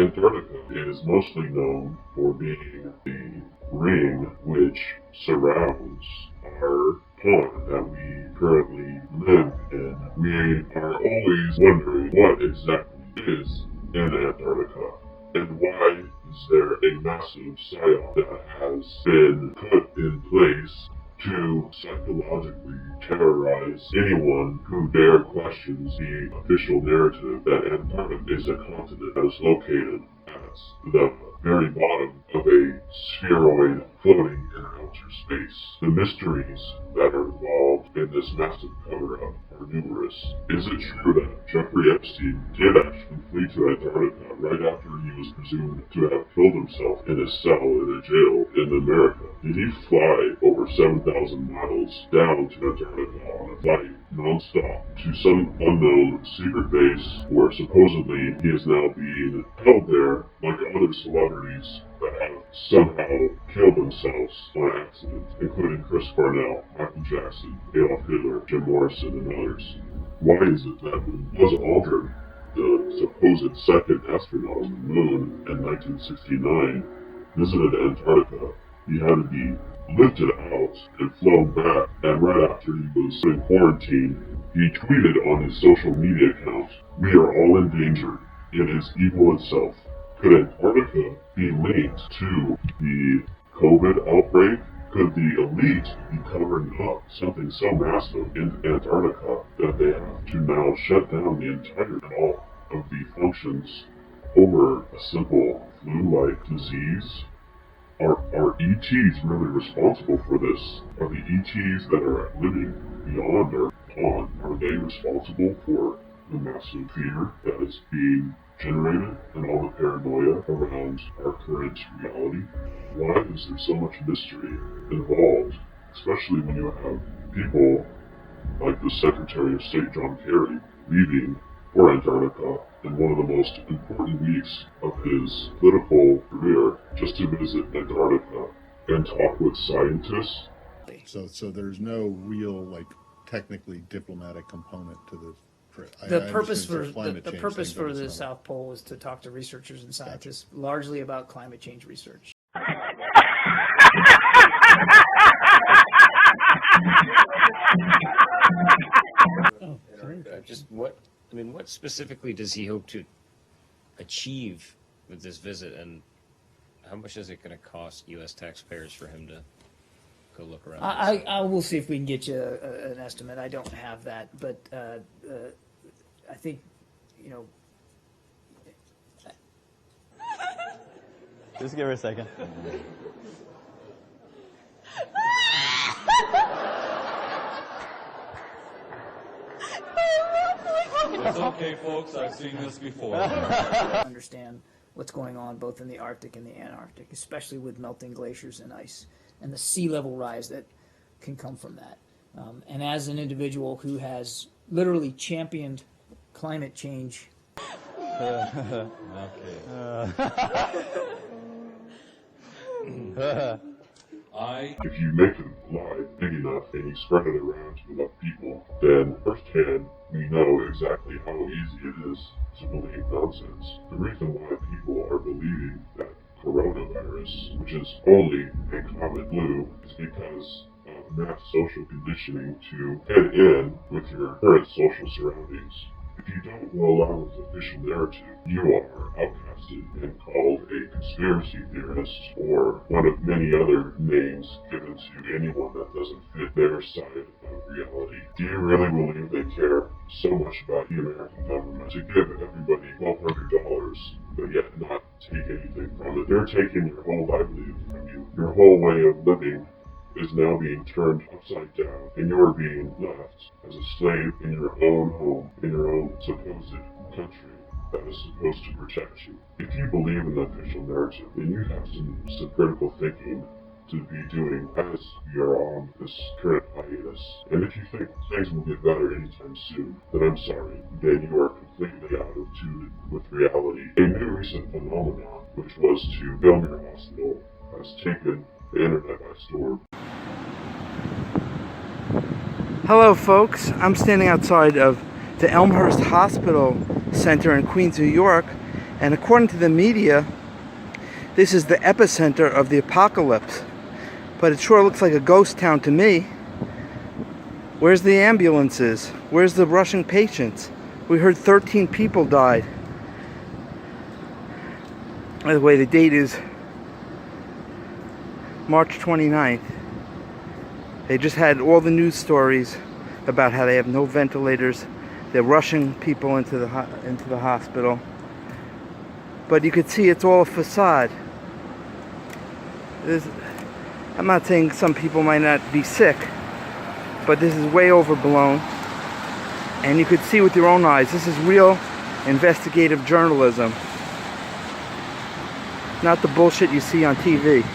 Antarctica is mostly known for being the ring which surrounds our pond that we currently live in. We are always wondering what exactly is in Antarctica and why is there a massive psyop that has been put in place to psychologically terrorize anyone who dare questions the official narrative that Antarctica is a continent that is located at the very bottom of a spheroid floating in outer space. The mysteries that are involved in this massive cover-up are numerous. Is it true that Jeffrey Epstein did actually flee to Antarctica right after he was presumed to have killed himself in a cell in a jail in America? Did he fly over 7,000 miles down to Antarctica on a flight non-stop to some unknown secret base where supposedly he is now being held there like other celebrities that have somehow killed themselves on accident, including Chris Parnell, Michael Jackson, Adolf Hitler, Jim Morrison, and others? Why is it that when Buzz Aldrin, the supposed second astronaut on the moon in 1969, visited Antarctica, he had to be lifted out and flown back, and right after he was in quarantine, he tweeted on his social media account, "We are all in danger. It is evil itself." Could Antarctica be linked to the COVID outbreak? Could the elite be covering up something so massive in Antarctica that they have to now shut down the entire all of the functions over a simple flu-like disease? Are ETs really responsible for this? Are the ETs that are living beyond our pond, are they responsible for the massive fear that is being generated and all the paranoia around our current reality? Why is there so much mystery involved, especially when you have people like the Secretary of State John Kerry leaving for Antarctica in one of the most important weeks of his political career just to visit Antarctica and talk with scientists? So there's no real, technically diplomatic component to the trip. The purpose for the South Pole is to talk to researchers and scientists, largely about climate change research. What specifically does he hope to achieve with this visit, and how much is it going to cost U.S. taxpayers for him to go look around? I will see if we can get you an estimate. I don't have that, but I think, Just give her a second. It's okay, folks. I've seen this before. Understand what's going on both in the Arctic and the Antarctic, especially with melting glaciers and ice and the sea level rise that can come from that. And as an individual who has literally championed climate change. If you make a lie big enough and you spread it around to enough people, then firsthand we know exactly how easy it is to believe nonsense. The reason why people are believing that coronavirus, which is only a common flu, is because of mass social conditioning to fit in with your current social surroundings. If you don't go along with the official narrative, you are outcasted and called a conspiracy theorist or one of many other names given to anyone that doesn't fit their side of reality. Do you really believe they care so much about the American government to give everybody $1,200 but yet not take anything from it? They're taking your whole livelihood from you. Your whole way of living is now being turned upside down, and you're being left as a slave in your own home, in your own supposed country that is supposed to protect you. If you believe in the official narrative, then you have some critical thinking to be doing as you're on this current hiatus. And if you think things will get better anytime soon, then I'm sorry, then you are completely out of tune with reality. A new recent phenomenon, which was to film your hospital, has taken the internet by storm. Hello folks, I'm standing outside of the Elmhurst Hospital Center in Queens, New York, And according to the media, this is the epicenter of the apocalypse. But it sure looks like a ghost town to me. Where's the ambulances? Where's the rushing patients? We heard 13 people died. By the way, the date is March 29th. They just had all the news stories about how they have no ventilators. They're rushing people into the hospital. But you could see it's all a facade. I'm not saying some people might not be sick, but this is way overblown. And you could see with your own eyes, this is real investigative journalism. Not the bullshit you see on TV.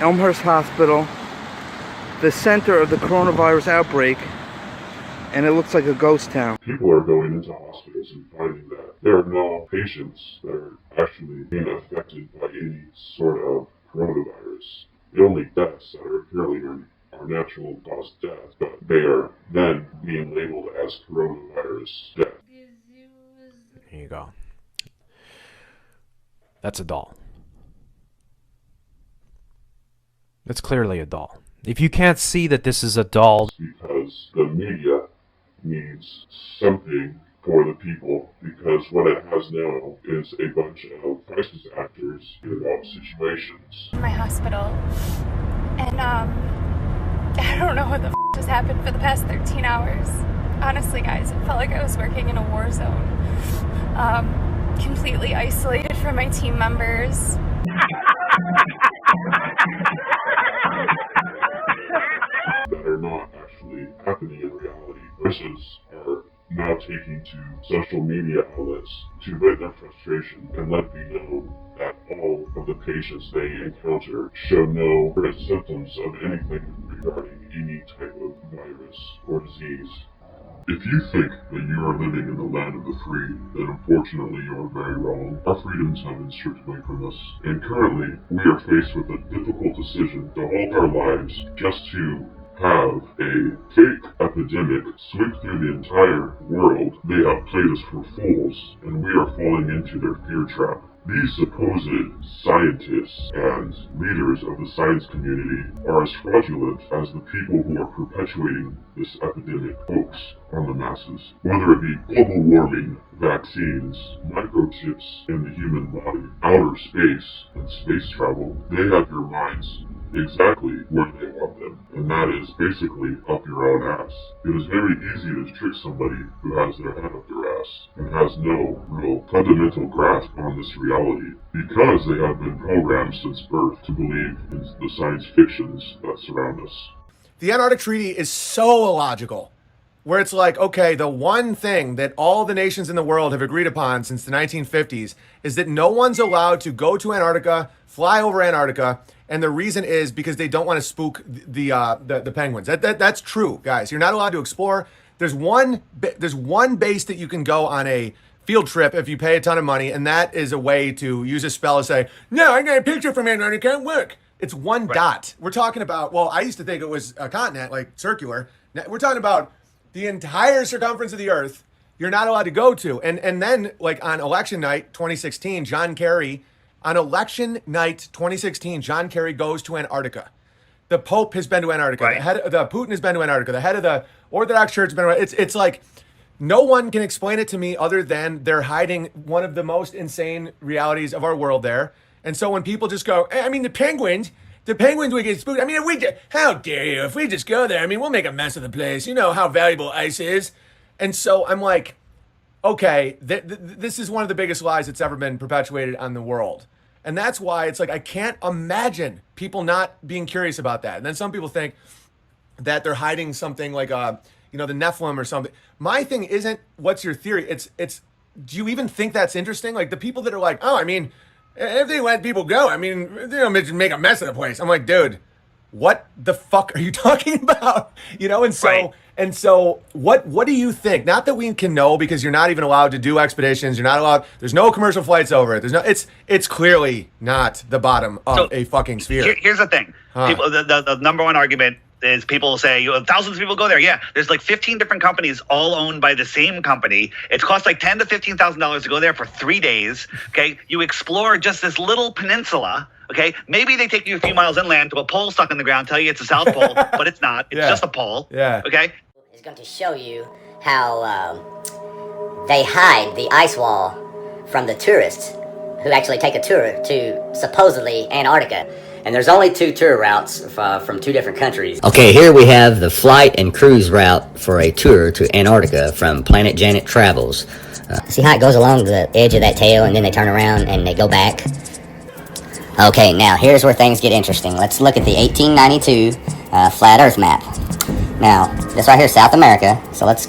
Elmhurst Hospital, the center of the coronavirus outbreak, and it looks like a ghost town. People are going into hospitals and finding that there are no patients that are actually being affected by any sort of coronavirus. The only deaths that are occurring are natural cause deaths, but they are then being labeled as coronavirus death. Here you go. That's a doll. That's clearly a doll. If you can't see that this is a doll... Because the media needs something for the people, because what it has now is a bunch of crisis actors about situations. My hospital, and I don't know what the just happened for the past 13 hours. Honestly, guys, it felt like I was working in a war zone. Completely isolated from my team members. That are not actually happening in reality. Nurses are now taking to social media outlets to vent their frustration and let it be known that all of the patients they encounter show no current symptoms of anything regarding any type of virus or disease. If you think that you are living in the land of the free, then unfortunately you are very wrong. Our freedoms have been stripped away from us, and currently we are faced with a difficult decision to hold our lives just to have a fake epidemic sweep through the entire world. They have played us for fools, and we are falling into their fear trap. These supposed scientists and leaders of the science community are as fraudulent as the people who are perpetuating this epidemic hoax on the masses. Whether it be global warming, vaccines, microchips in the human body, outer space, and space travel, they have your minds exactly where they want them, and that is basically up your own ass. It is very easy to trick somebody who has their head up their ass and has no real fundamental grasp on this reality, because they have been programmed since birth to believe in the science fictions that surround us. The Antarctic Treaty is so illogical, where it's like, okay, the one thing that all the nations in the world have agreed upon since the 1950s is that no one's allowed to go to Antarctica, fly over Antarctica, and the reason is because they don't want to spook the penguins. That's true, guys. You're not allowed to explore. There's one base that you can go on a field trip if you pay a ton of money, and that is a way to use a spell and say, no, I got a picture from Antarctica, it can't work. It's one dot. We're talking about, well, I used to think it was a continent, like circular. We're talking about the entire circumference of the Earth you're not allowed to go to. And then, like, on election night 2016, John Kerry goes to Antarctica. The Pope has been to Antarctica. Right. Putin has been to Antarctica. The head of the Orthodox Church has been to Antarctica. It's like, no one can explain it to me other than they're hiding one of the most insane realities of our world there. And so when people just go, I mean, the penguins would get spooked. I mean, how dare you? If we just go there, I mean, we'll make a mess of the place. You know how valuable ice is. And so I'm like, okay, this is one of the biggest lies that's ever been perpetuated on the world. And that's why it's like, I can't imagine people not being curious about that. And then some people think that they're hiding something like, the Nephilim or something. My thing isn't, what's your theory? It's, do you even think that's interesting? Like the people that are like, oh, I mean, if they let people go, I mean, they'll make a mess of the place. I'm like, dude, what the fuck are you talking about? And so what do you think? Not that we can know, because you're not even allowed to do expeditions. You're not allowed. There's no commercial flights over it. It's clearly not the bottom of a fucking sphere. Here's the thing. People, the number one argument is people say, thousands of people go there. Yeah, there's like 15 different companies, all owned by the same company. It costs like $10,000 to $15,000 to go there for 3 days. Okay, you explore just this little peninsula. Okay, maybe they take you a few miles inland to a pole stuck in the ground, tell you it's a South Pole, but it's not. It's just a pole. Yeah. Okay. It's going to show you how they hide the ice wall from the tourists who actually take a tour to supposedly Antarctica. And there's only 2 tour routes from 2 different countries. Okay, here we have the flight and cruise route for a tour to Antarctica from Planet Janet Travels. See how it goes along the edge of that tail and then they turn around and they go back? Okay, now here's where things get interesting. Let's look at the 1892 Flat Earth map. Now, this right here is South America, so let's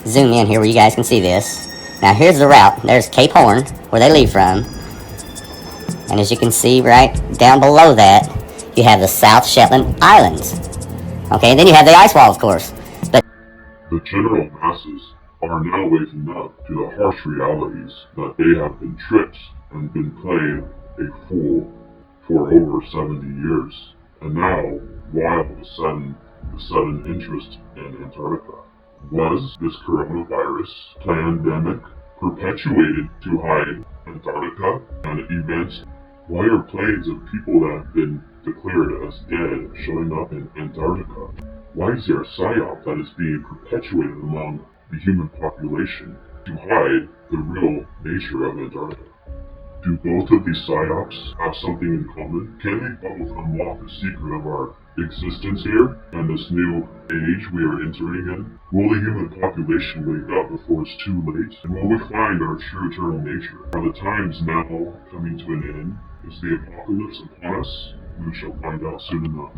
zoom in here where you guys can see this. Now here's the route. There's Cape Horn, where they leave from. And as you can see right down below that, you have the South Shetland Islands. Okay, then you have the ice wall, of course. But the general masses are now waking up to the harsh realities that they have been tricked and been playing a fool for over 70 years. And now, why all of a sudden the sudden interest in Antarctica? Was this coronavirus pandemic perpetuated to hide Antarctica and events? Why are planes of people that have been declared as dead showing up in Antarctica? Why is there a psyop that is being perpetuated among the human population to hide the real nature of Antarctica? Do both of these psyops have something in common? Can they both unlock the secret of our existence here and this new age we are entering in? Will the human population wake up before it's too late? And will we find our true eternal nature? Are the times now coming to an end? Is the apocalypse upon us? We shall find out soon enough.